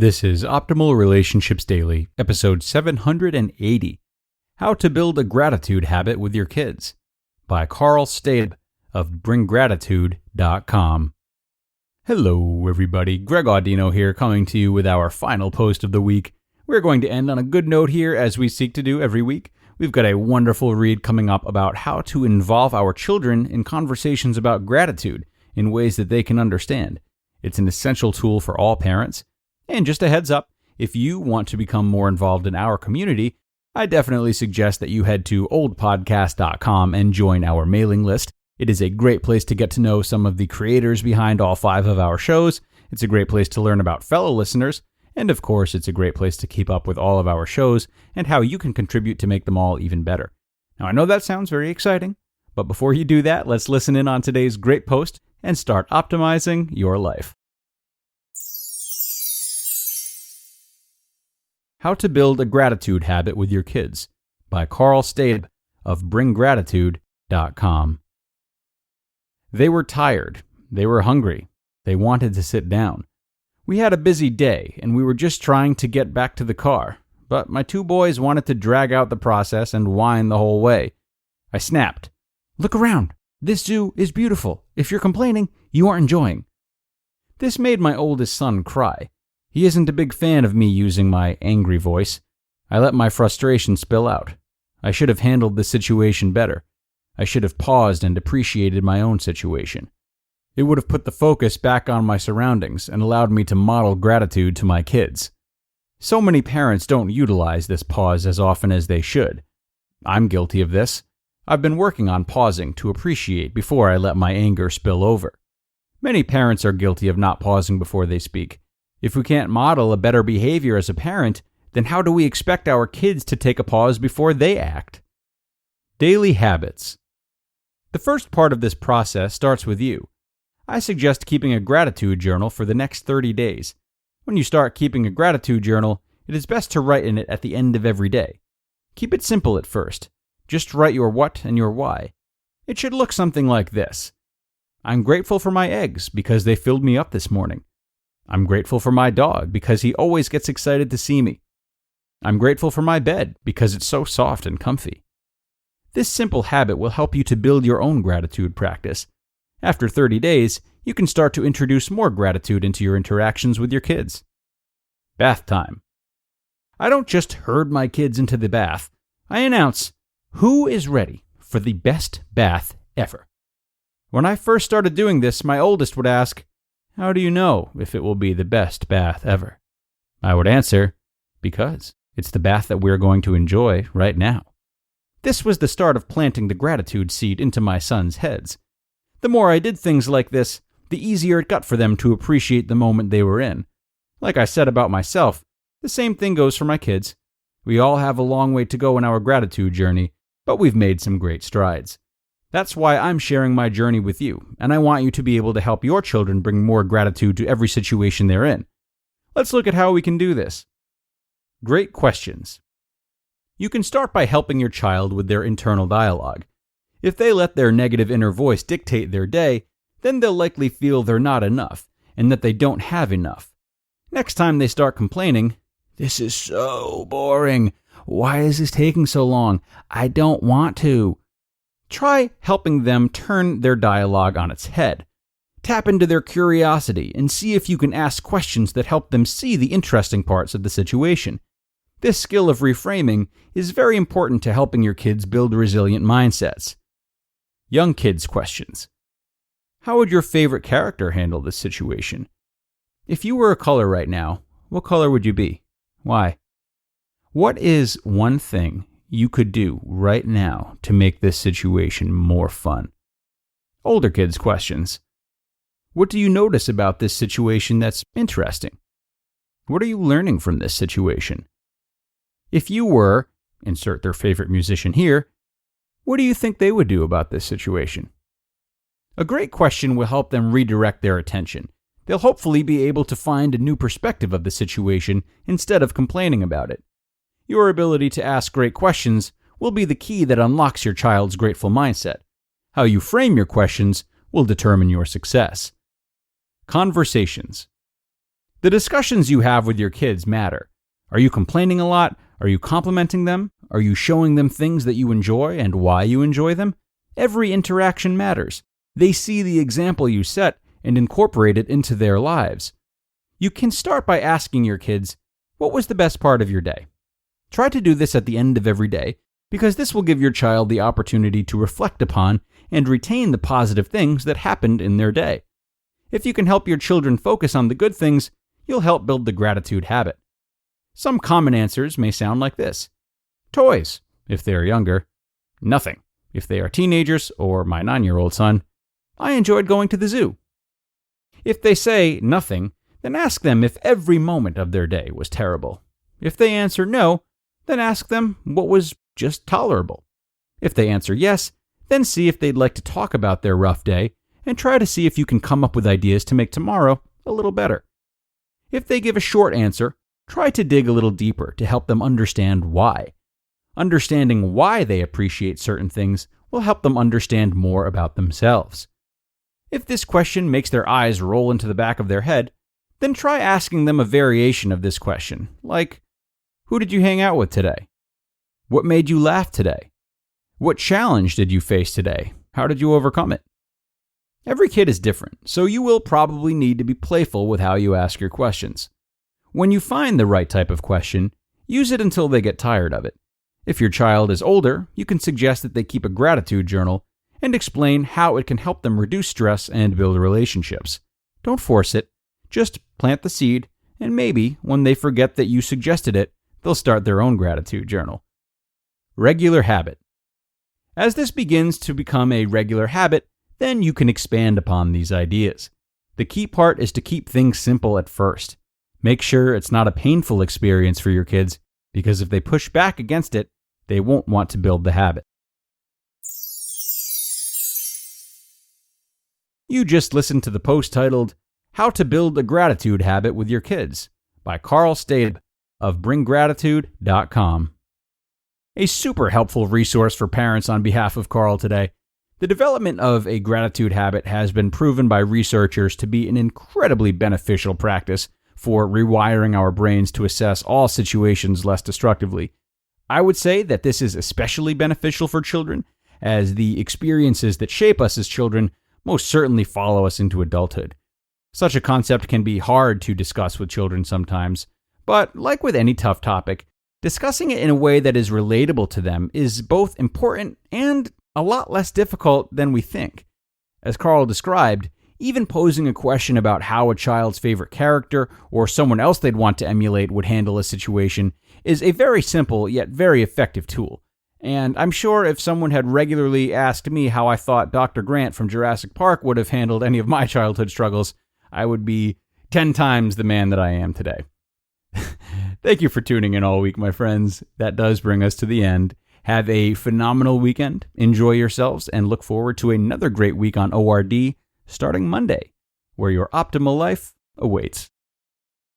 This is Optimal Relationships Daily, episode 780, How to Build a Gratitude Habit with Your Kids, by Karl Staib of BringGratitude.com. Hello, everybody. Greg Audino here, coming to you with our final post of the week. We're going to end on a good note here, as we seek to do every week. We've got a wonderful read coming up about how to involve our children in conversations about gratitude in ways that they can understand. It's an essential tool for all parents. And just a heads up, if you want to become more involved in our community, I definitely suggest that you head to oldpodcast.com and join our mailing list. It is a great place to get to know some of the creators behind all 5 of our shows. It's a great place to learn about fellow listeners. And of course, it's a great place to keep up with all of our shows and how you can contribute to make them all even better. Now, I know that sounds very exciting, but before you do that, let's listen in on today's great post and start optimizing your life. How to Build a Gratitude Habit with Your Kids, by Karl Staib of BringGratitude.com. They were tired. They were hungry. They wanted to sit down. We had a busy day, and we were just trying to get back to the car, but my 2 boys wanted to drag out the process and whine the whole way. I snapped. "Look around. This zoo is beautiful. If you're complaining, you aren't enjoying." This made my oldest son cry. He isn't a big fan of me using my angry voice. I let my frustration spill out. I should have handled the situation better. I should have paused and appreciated my own situation. It would have put the focus back on my surroundings and allowed me to model gratitude to my kids. So many parents don't utilize this pause as often as they should. I'm guilty of this. I've been working on pausing to appreciate before I let my anger spill over. Many parents are guilty of not pausing before they speak. If we can't model a better behavior as a parent, then how do we expect our kids to take a pause before they act? Daily habits. The first part of this process starts with you. I suggest keeping a gratitude journal for the next 30 days. When you start keeping a gratitude journal, it is best to write in it at the end of every day. Keep it simple at first. Just write your what and your why. It should look something like this. I'm grateful for my eggs because they filled me up this morning. I'm grateful for my dog because he always gets excited to see me. I'm grateful for my bed because it's so soft and comfy. This simple habit will help you to build your own gratitude practice. After 30 days, you can start to introduce more gratitude into your interactions with your kids. Bath time. I don't just herd my kids into the bath. I announce, who is ready for the best bath ever? When I first started doing this, my oldest would ask, how do you know if it will be the best bath ever? I would answer, because it's the bath that we're going to enjoy right now. This was the start of planting the gratitude seed into my sons' heads. The more I did things like this, the easier it got for them to appreciate the moment they were in. Like I said about myself, the same thing goes for my kids. We all have a long way to go in our gratitude journey, but we've made some great strides. That's why I'm sharing my journey with you, and I want you to be able to help your children bring more gratitude to every situation they're in. Let's look at how we can do this. Great questions. You can start by helping your child with their internal dialogue. If they let their negative inner voice dictate their day, then they'll likely feel they're not enough, and that they don't have enough. Next time they start complaining, "This is so boring. Why is this taking so long? I don't want to." Try helping them turn their dialogue on its head. Tap into their curiosity and see if you can ask questions that help them see the interesting parts of the situation. This skill of reframing is very important to helping your kids build resilient mindsets. Young kids' questions. How would your favorite character handle this situation? If you were a color right now, what color would you be? Why? What is one thing you could do right now to make this situation more fun? Older kids' questions. What do you notice about this situation that's interesting? What are you learning from this situation? If you were, insert their favorite musician here, what do you think they would do about this situation? A great question will help them redirect their attention. They'll hopefully be able to find a new perspective of the situation instead of complaining about it. Your ability to ask great questions will be the key that unlocks your child's grateful mindset. How you frame your questions will determine your success. Conversations. The discussions you have with your kids matter. Are you complaining a lot? Are you complimenting them? Are you showing them things that you enjoy and why you enjoy them? Every interaction matters. They see the example you set and incorporate it into their lives. You can start by asking your kids, what was the best part of your day? Try to do this at the end of every day, because this will give your child the opportunity to reflect upon and retain the positive things that happened in their day. If you can help your children focus on the good things, you'll help build the gratitude habit. Some common answers may sound like this. Toys, if they are younger. Nothing, if they are teenagers or my 9-year-old son. I enjoyed going to the zoo. If they say nothing, then ask them if every moment of their day was terrible. If they answer no, then ask them what was just tolerable. If they answer yes, then see if they'd like to talk about their rough day and try to see if you can come up with ideas to make tomorrow a little better. If they give a short answer, try to dig a little deeper to help them understand why. Understanding why they appreciate certain things will help them understand more about themselves. If this question makes their eyes roll into the back of their head, then try asking them a variation of this question, like, who did you hang out with today? What made you laugh today? What challenge did you face today? How did you overcome it? Every kid is different, so you will probably need to be playful with how you ask your questions. When you find the right type of question, use it until they get tired of it. If your child is older, you can suggest that they keep a gratitude journal and explain how it can help them reduce stress and build relationships. Don't force it. Just plant the seed, and maybe, when they forget that you suggested it, they'll start their own gratitude journal. Regular habit. As this begins to become a regular habit, then you can expand upon these ideas. The key part is to keep things simple at first. Make sure it's not a painful experience for your kids, because if they push back against it, they won't want to build the habit. You just listened to the post titled, How to Build a Gratitude Habit with Your Kids by Karl Staib of bringgratitude.com. A super helpful resource for parents on behalf of Karl today. The development of a gratitude habit has been proven by researchers to be an incredibly beneficial practice for rewiring our brains to assess all situations less destructively. I would say that this is especially beneficial for children, as the experiences that shape us as children most certainly follow us into adulthood. Such a concept can be hard to discuss with children sometimes, but like with any tough topic, discussing it in a way that is relatable to them is both important and a lot less difficult than we think. As Karl described, even posing a question about how a child's favorite character or someone else they'd want to emulate would handle a situation is a very simple yet very effective tool. And I'm sure if someone had regularly asked me how I thought Dr. Grant from Jurassic Park would have handled any of my childhood struggles, I would be 10 times the man that I am today. Thank you for tuning in all week, my friends. That does bring us to the end. Have a phenomenal weekend, enjoy yourselves, and look forward to another great week on ORD starting Monday, where your optimal life awaits.